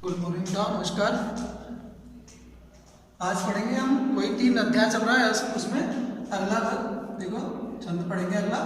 Good morning बेटा, नमस्कार। आज पढ़ेंगे हम कोई 3 अध्याय चल रहा है उसमें अगला देखो छंद पढ़ेंगे अगला।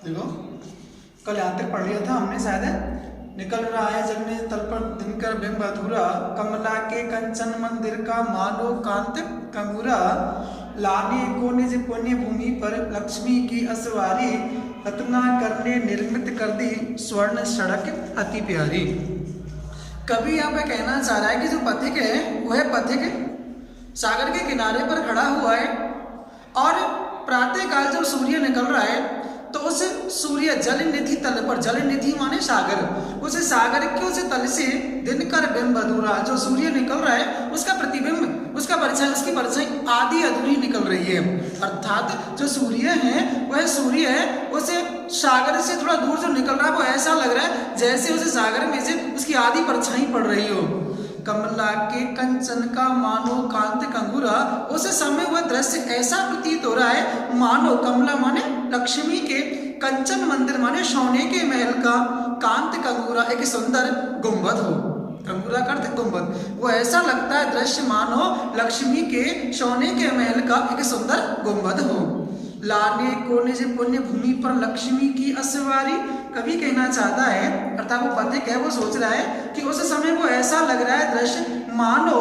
देखो कल यहाँ तक पढ़ लिया था हमने शायद। निकल रहा है जगने तल पर दिनकर बिंब अधूरा, कमला के कंचन मंदिर का मानो कांत कंगूरा, लाने को निज पुण्य भूमि पर लक्ष्मी की असवारी, रत्ना करने निर्मित कर दी स्वर्ण सड़क अति प्यारी। कवि यहाँ पे कहना चाह रहा है कि जो पथिक है वह पथिक सागर के किनारे पर खड़ा हुआ है और प्रातः काल जब सूर्य निकल रहा है तो उस सूर्य जल निधि तल पर, जल निधि माने सागर, उस सागर के उस तल से दिनकर बिंब अधूरा, जो सूर्य निकल रहा है उसका प्रतिबिंब, उसका परछाई, उसकी परछाई आधी अधूरी निकल रही है। अर्थात जो सूर्य है वह सूर्य है उस सागर से थोड़ा दूर जो निकल रहा है वो ऐसा लग रहा है जैसे उस सागर में से उसकी आधी परछाई पड़ रही हो। कमला के कंचन का मानो कांत कंगूरा, उस समय वह दृश्य ऐसा प्रतीत हो रहा है मानो, कमला माने लक्ष्मी के, कंचन मंदिर माने सोने के महल का, कांत कंगूरा एक सुंदर गुंबद हो। कंगूरा करते गुंबद, वो ऐसा लगता है दृश्य मानो लक्ष्मी के सोने के महल का एक सुंदर गुंबद हो। लाने को निज पुण्य भूमि पर लक्ष्मी की असवारी, कभी कहना चाहता है अर्थात वो पथिक है, वो सोच रहा है कि उस समय वो ऐसा लग रहा है दृश्य मानो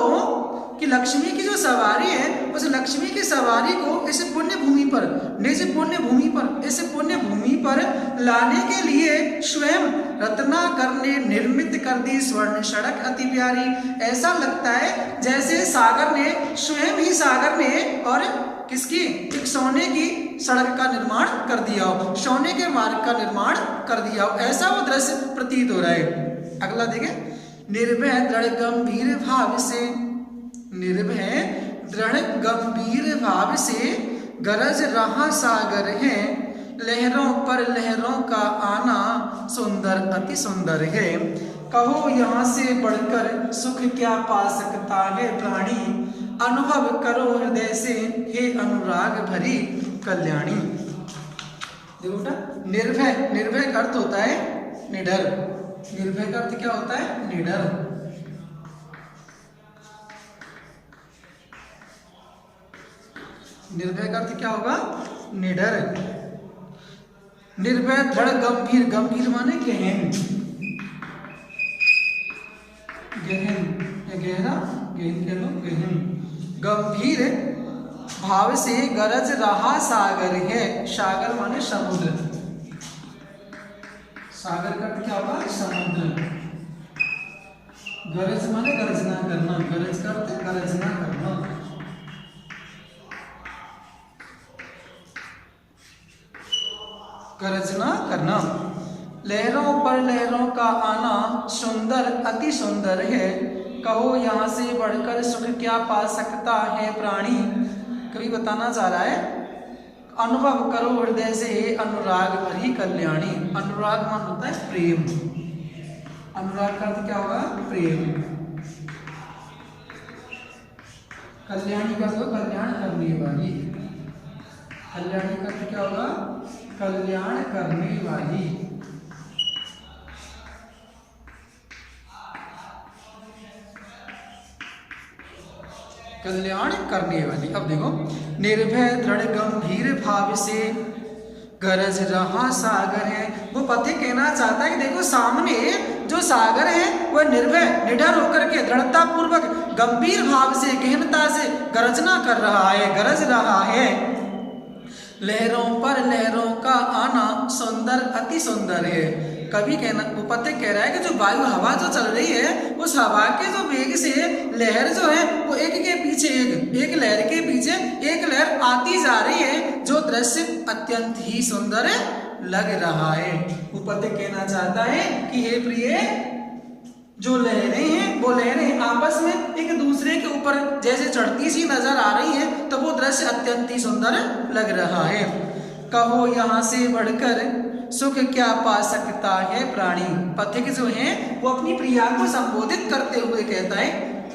कि लक्ष्मी की जो सवारी है उस लक्ष्मी की सवारी को इस पुण्य भूमि पर, निज पुण्य भूमि पर, इस पुण्य भूमि पर लाने के लिए स्वयं रत्ना करने निर्मित कर दी स्वर्ण सड़क अति प्यारी। ऐसा लगता है जैसे सागर ने, स्वयं ही सागर ने और किसकी, एक सोने की सड़क का निर्माण कर दिया हो, सोने के मार्ग का निर्माण कर दिया हो, ऐसा वो दृश्य प्रतीत हो रहा है। अगला देखें, निर्भय दृढ़ गंभीर भाव से, निर्भय दृढ़ गंभीर भाव से गरज रहा सागर है, लहरों पर लहरों का आना सुंदर अति सुंदर है, कहो यहाँ से बढ़कर सुख क्या पा सकता है प्राणी, अनुभव करो हृदय से हे अनुराग भरी कल्याणी। देखो बेटा, निर्भय, निर्भय का अर्थ होता है निडर, निर्भय का अर्थ क्या होता है, निडर। निर्भय का अर्थ क्या होगा, निडर। निर्भय दृढ़ गंभीर, गंभीर माने गहन, गहन या गहरा, गहन कह लो, गहन। गंभीर भाव से गरज रहा सागर है, सागर माने समुद्र, सागर का क्या होगा, समुद्र। गरज माने गर्जना करना, गरज का अर्थ गर्जना करना। गर्जना करना। लहरों पर लहरों का आना सुंदर अति सुंदर है, कहो यहाँ से बढ़कर सुख क्या पा सकता है प्राणी। कभी बताना चाह रहा है अनुभव करो हृदय से हे अनुराग भरी कल्याणी। अनुराग मान होता है प्रेम, अनुराग का अर्थ क्या होगा, प्रेम। कल्याणी का अर्थ कल्याण करने वाली, कल्याणी का अर्थ क्या होगा, कल्याण करने वाली। कल्याण करने वाली। अब देखो, निर्भय दृढ़ गंभीर भाव से गरज रहा सागर है, वो पथिक कहना चाहता है कि देखो सामने जो सागर है वह निर्भय, निडर होकर के दृढ़ता पूर्वक गंभीर भाव से, गहनता से गरजना कर रहा है, गरज रहा है। लहरों पर लहरों का आना सुंदर अति सुंदर है, कवि कहना वो पद्य कह रहा है कि जो वायु हवा जो चल रही है उस हवा के जो वेग से लहर जो है वो एक के पीछे एक लहर के पीछे एक लहर आती जा रही है, जो दृश्य अत्यंत ही सुंदर लग रहा है। वो पद्य कहना चाहता है कि हे प्रिय, जो लहरें हैं वो लहरें आपस में एक दूसरे के ऊपर जैसे चढ़ती सी नजर आ रही है, तो वो दृश्य अत्यंत ही सुंदर लग रहा है। कहो यहाँ से बढ़कर सुख क्या पा सकता है प्राणी। पथिक जो है वो अपनी प्रिया को संबोधित करते हुए कहता है,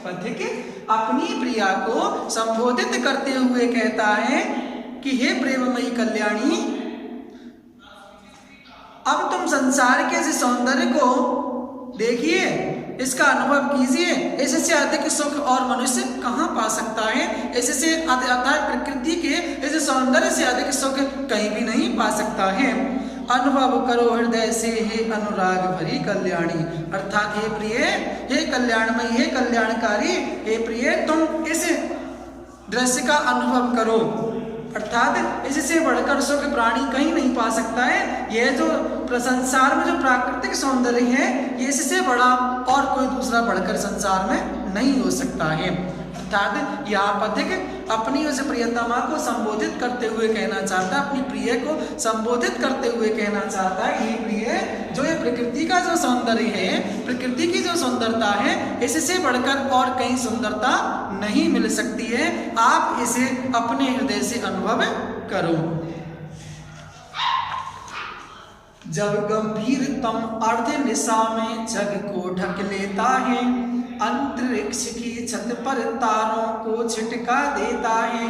पथिक अपनी प्रिया को संबोधित करते हुए कहता है कि हे प्रेममयी कल्याणी, अब तुम संसार के इस सौंदर्य को देखिए, इसका अनुभव कीजिए। इससे अधिक सुख और मनुष्य कहाँ पा सकता है। इससे अर्थात प्रकृति के इस सौंदर्य से अधिक सुख कहीं भी नहीं पा सकता है। अनुभव करो हृदय से हे अनुराग भरी कल्याणी, अर्थात हे प्रिय, हे कल्याणमयी, हे कल्याणकारी, हे प्रिय, तुम इस दृश्य का अनुभव करो, अर्थात इससे बढ़कर सुख प्राणी कहीं नहीं पा सकता है। यह जो संसार में जो प्राकृतिक सौंदर्य है, ये इससे बड़ा और कोई दूसरा बढ़कर संसार में नहीं हो सकता है। अर्थात यहाँ पथिक अपनी उस प्रियतमा को संबोधित करते हुए कहना चाहता है, अपनी प्रिय को संबोधित करते हुए कहना चाहता है, ये प्रिय, जो ये प्रकृति का जो सौंदर्य है, प्रकृति की जो सुंदरता है, इससे बढ़कर और कहीं सुंदरता नहीं मिल सकती है। आप इसे अपने हृदय से अनुभव करो। जब गंभीरतम अर्ध निशा में जग को ढक लेता है, अंतरिक्ष की छत पर तारों को छिटका देता है,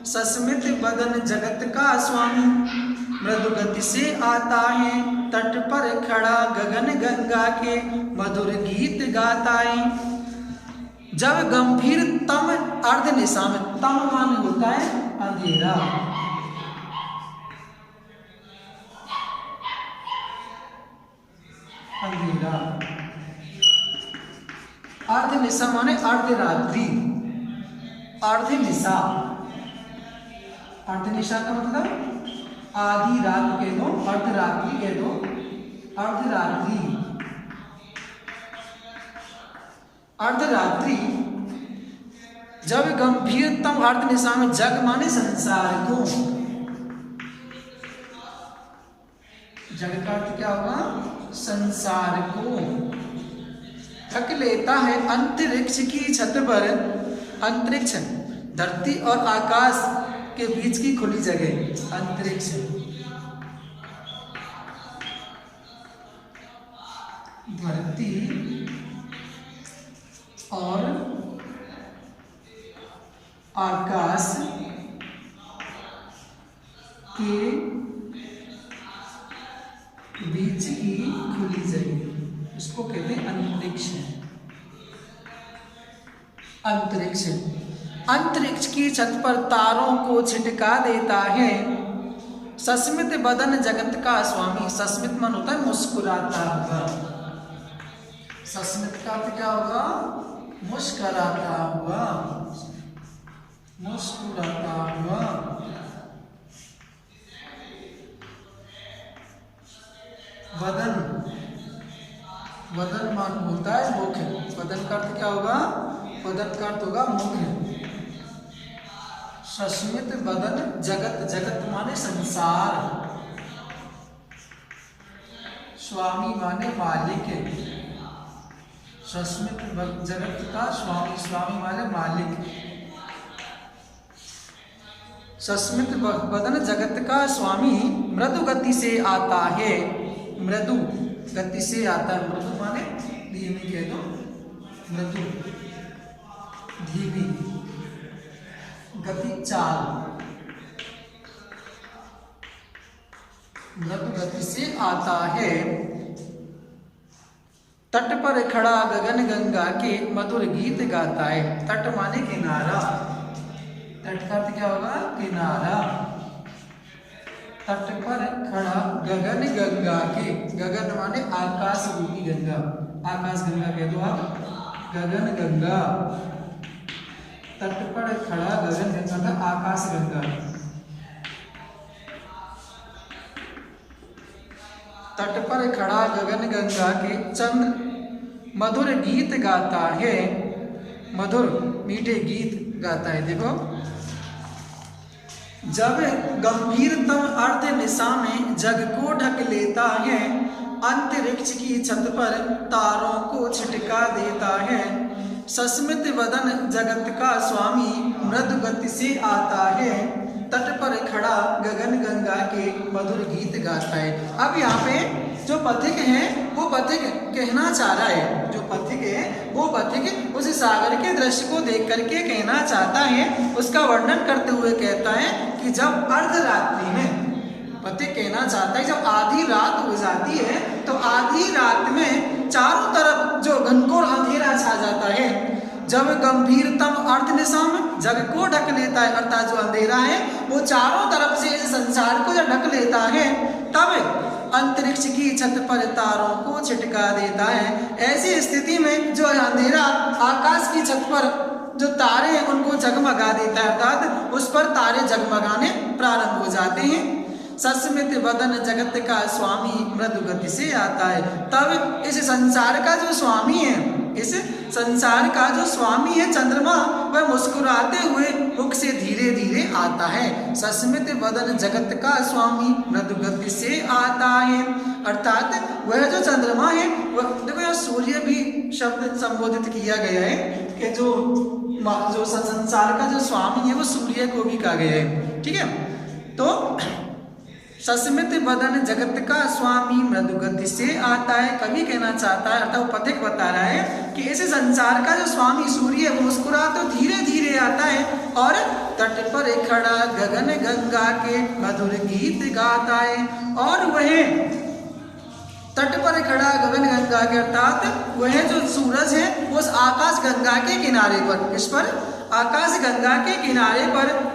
सस्मित बदन जगत का स्वामी मृदु गति से आता है, तट पर खड़ा गगन गंगा के मधुर गीत गाता है। जब गंभीरतम अर्ध निशा में, तम मान होता है अंधेरा, अंधेरा, अर्ध निशा माने अर्ध रात्रि, अर्ध निशा, अर्ध निशा का मतलब आधी रात कह दो, अर्ध रात्रि कह दो, अर्ध रात्रि, अर्ध रात्रि। जब गंभीरतम अर्ध निशा में, जग माने संसार को, जग का अर्थ क्या होगा, संसार को ढक लेता है, अंतरिक्ष की छत पर, अंतरिक्ष धरती और आकाश के बीच की खुली जगह अंतरिक्ष, धरती और आकाश के बीच की खुली जगह, उसको कहते हैं अंतरिक्ष। अंतरिक्ष, अंतरिक्ष की छत पर तारों को छिटका देता है, सस्मित बदन जगत का स्वामी। सस्मित मन होता है मुस्कुराता हुआ, सस्मित का अर्थ क्या होगा, मुस्कुराता हुआ, मुस्कुराता हुआ। वदन, वदन मान होता है मुख, वदन का अर्थ क्या होगा, वदन का अर्थ होगा मुख। सस्मित वदन जगत, जगत माने संसार, स्वामी माने मालिक, सस्मित जगत का स्वामी, स्वामी माने मालिक। सस्मित वदन जगत का स्वामी मृदु गति से आता है, मृदु गति से आता है, मृदु माने धीमी कह दो, मृदु धीमी गति चाल, मृदु गति से आता है, तट पर खड़ा गगन गंगा के मधुर गीत गाता है। तट माने किनारा, तट का अर्थ क्या होगा, किनारा। तट पर खड़ा गगन गंगा के, गगन माने आकाश रूपी गंगा, आकाश गंगा कह दो आप, गगन गंगा। तट पर खड़ा गगन गंगा का आकाश गंगा। तट पर खड़ा गगन गंगा के चंद्र मधुर गीत गाता है, मधुर मीठे गीत गाता है। देखो, जब गंभीरतम अर्ध निशा में जग को ढक लेता है, अंतरिक्ष की छत पर तारों को छिटका देता है, सस्मित वदन जगत का स्वामी मृदु गति से आता है, तट पर खड़ा गगन गंगा के मधुर गीत गाता है। अब यहाँ पे जो पथिक है वो पथिक कहना चाह रहा है, जो पथिक है वो पथिक उस सागर के दृश्य को देख करके कहना चाहता है, उसका वर्णन करते हुए कहता है कि जब अर्धरात्रि में, पथिक कहना चाहता है जब आधी रात हो जाती है तो आधी रात में चारों तरफ जो घनघोर अंधेरा छा जाता है, जब गंभीरतम अर्ध निशा में जग को ढक लेता है, अर्थात जो अंधेरा है वो चारों तरफ से इस संसार को जब ढक लेता है, तब अंतरिक्ष की छत पर तारों को छिटका देता है। ऐसी स्थिति में जो अंधेरा आकाश की छत पर जो तारे हैं उनको जगमगा देता है, अर्थात उस पर तारे जगमगाने प्रारंभ हो जाते हैं। सस्मित वदन जगत का स्वामी मृदु गति से आता है, तब इस संसार का जो स्वामी है, इस संसार का जो स्वामी है चंद्रमा, वह मुस्कुराते हुए मुख से धीरे धीरे आता है। सस्मित वदन जगत का स्वामी मृदु गति से आता है, अर्थात वह जो चंद्रमा है वह, देखो यहाँ सूर्य भी शब्द संबोधित किया गया है कि जो संसार का जो स्वामी है वो सूर्य को भी कहा गया है। ठीक है, तो सस्मित वदन जगत का स्वामी मृदु गति से आता है, कवि कहना चाहता है, अर्थात वो पथिक बता रहा है कि इस संसार का जो स्वामी सूर्य वो मुस्कुरा तो धीरे धीरे आता है और तट पर खड़ा गगन गंगा के मधुर गीत गाता है, और वह तट पर खड़ा गगन गंगा के, अर्थात वह जो सूरज है वो उस आकाश गंगा के किनारे पर, इस पर आकाश गंगा के किनारे पर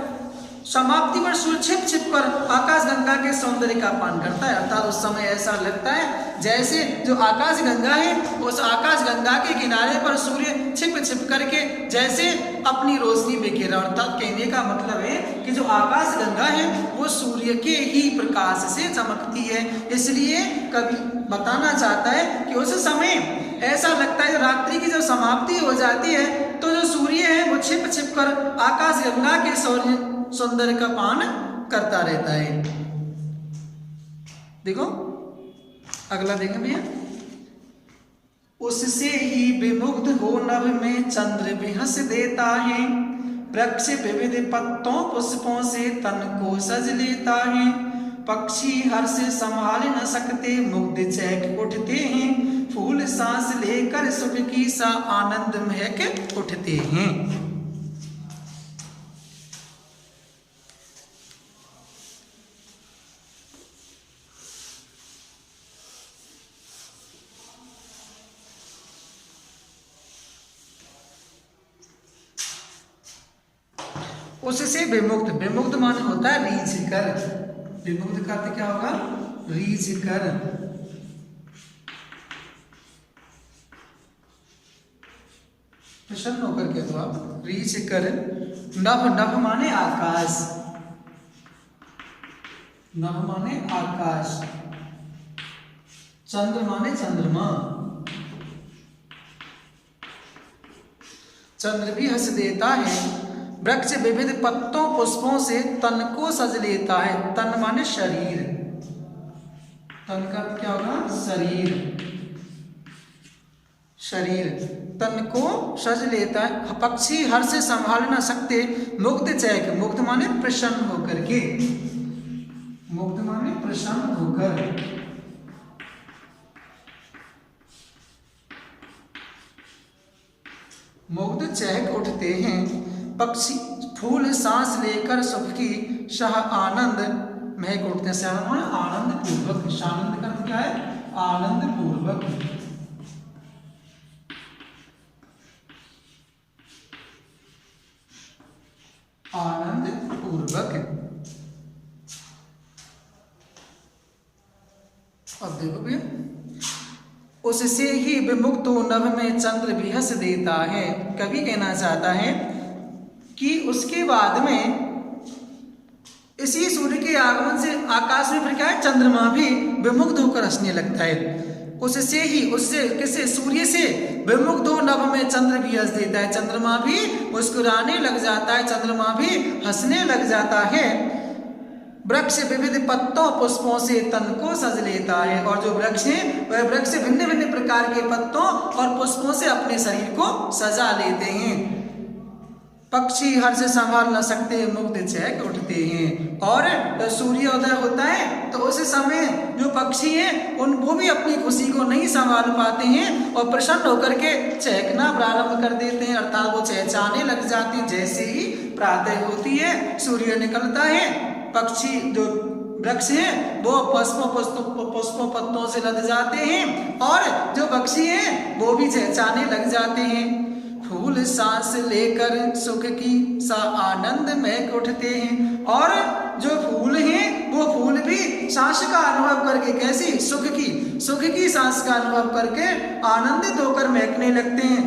समाप्ति पर छिप छिप कर आकाश गंगा के सौंदर्य का पान करता है, अर्थात उस समय ऐसा लगता है जैसे जो आकाश गंगा है उस आकाश गंगा के किनारे पर सूर्य छिप छिप करके जैसे अपनी रोशनी बिखेरा, अर्थात कहने का मतलब है कि जो आकाश गंगा है वो सूर्य के ही प्रकाश से चमकती है। इसलिए कवि बताना चाहता है कि उस समय ऐसा लगता है रात्रि की जब समाप्ति हो जाती है तो जो सूर्य है वो छिप छिप कर आकाश गंगा के सौंदर्य का पान करता रहता है। देखो अगला देखें भैया, उससे ही विमुग्ध हो नभ में चंद्र भी हंस देता है, वृक्ष विविध पत्तों पुष्पों से तन को सज लेता है, पक्षी हर्ष संभाल न सकते मुग्ध चहक उठते हैं, फूल सांस लेकर सुख की सा आनंद महक उठते हैं। उससे विमुक्त, विमुक्त माने होता है रीझ कर, विमुक्त का अर्थ क्या होगा, रीझ कर। प्रसन्न होकर के तो आप रीझ कर। नभ, नभ माने आकाश, नभ माने आकाश, चंद्र माने चंद्रमा, चंद्र भी हंस देता है, वृक्ष विविध पत्तों पुष्पों से तन को सज लेता है, तन माने शरीर, तन का क्या होगा, शरीर, शरीर तन को सज लेता है, पक्षी हर से संभाल न सकते मुग्ध चहक, मुग्ध माने प्रसन्न होकर के, मुग्ध माने प्रसन्न होकर, मुग्ध चहक उठते हैं, पक्षी फूल सांस लेकर सुख की शाह आनंद महक उठते हैं। आनंद पूर्वक, आनंद का अर्थ क्या है, आनंद पूर्वक, आनंद पूर्वक। अब देखो भैया, उससे ही विमुक्त नभ में चंद्र भी हंस देता है, कवि कहना चाहता है कि उसके बाद में इसी सूर्य के आगमन से आकाश में फिर क्या है, चंद्रमा भी विमुग्ध होकर हंसने लगता है। उससे किससे? सूर्य से विमुग्ध हो नभ में चंद्र भी हंस देता है, चंद्रमा भी मुस्कुराने लग जाता है, चंद्रमा भी हंसने लग जाता है। वृक्ष विविध पत्तों पुष्पों से तन को सज लेता है, और जो वृक्ष है वह वृक्ष भिन्न भिन्न प्रकार के पत्तों और पुष्पों से अपने शरीर को सजा लेते हैं। पक्षी हर्ष संभाल न सकते मुग्ध चहक उठते हैं। और सूर्योदय होता है तो उस समय जो पक्षी हैं वो भी अपनी खुशी को नहीं संभाल पाते हैं और प्रसन्न होकर के चहकना प्रारंभ कर देते हैं, अर्थात वो चहचहाने लग जाते हैं। जैसे ही प्रातः होती है, सूर्य निकलता है, पक्षी जो वृक्ष हैं वो पुष्पों पत्तों से लद जाते हैं, और जो पक्षी हैं वो भी चहचहाने लग जाते हैं। फूल सांस लेकर सुख की सा आनंद में उठते हैं, और जो फूल हैं वो फूल भी सांस का अनुभव करके, कैसी? सुख की सांस का अनुभव करके आनंदित होकर महकने लगते हैं।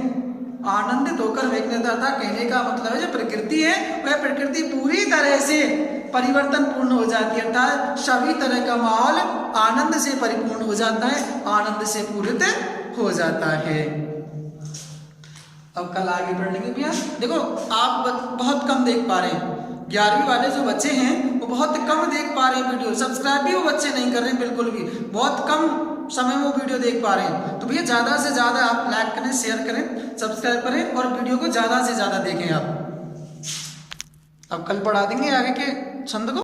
आनंदित होकर महकने था, कहने का मतलब है जो प्रकृति है वह प्रकृति पूरी तरह से परिवर्तन पूर्ण हो जाती है, अर्थात सभी तरह का माहौल आनंद से परिपूर्ण हो जाता है, आनंद से पूरित हो जाता है। अब कल आगे बढ़ेंगे भैया। देखो आप बहुत कम देख पा रहे हैं, 11वीं वाले जो बच्चे हैं वो बहुत कम देख पा रहे हैं वीडियो, सब्सक्राइब भी वो बच्चे नहीं कर रहे हैं, बिल्कुल भी बहुत कम समय में वो वीडियो देख पा रहे हैं। तो भैया ज़्यादा से ज़्यादा आप लाइक करें, शेयर करें, सब्सक्राइब करें और वीडियो को ज़्यादा से ज़्यादा देखें आप। अब कल पढ़ा देंगे आगे के छंद को।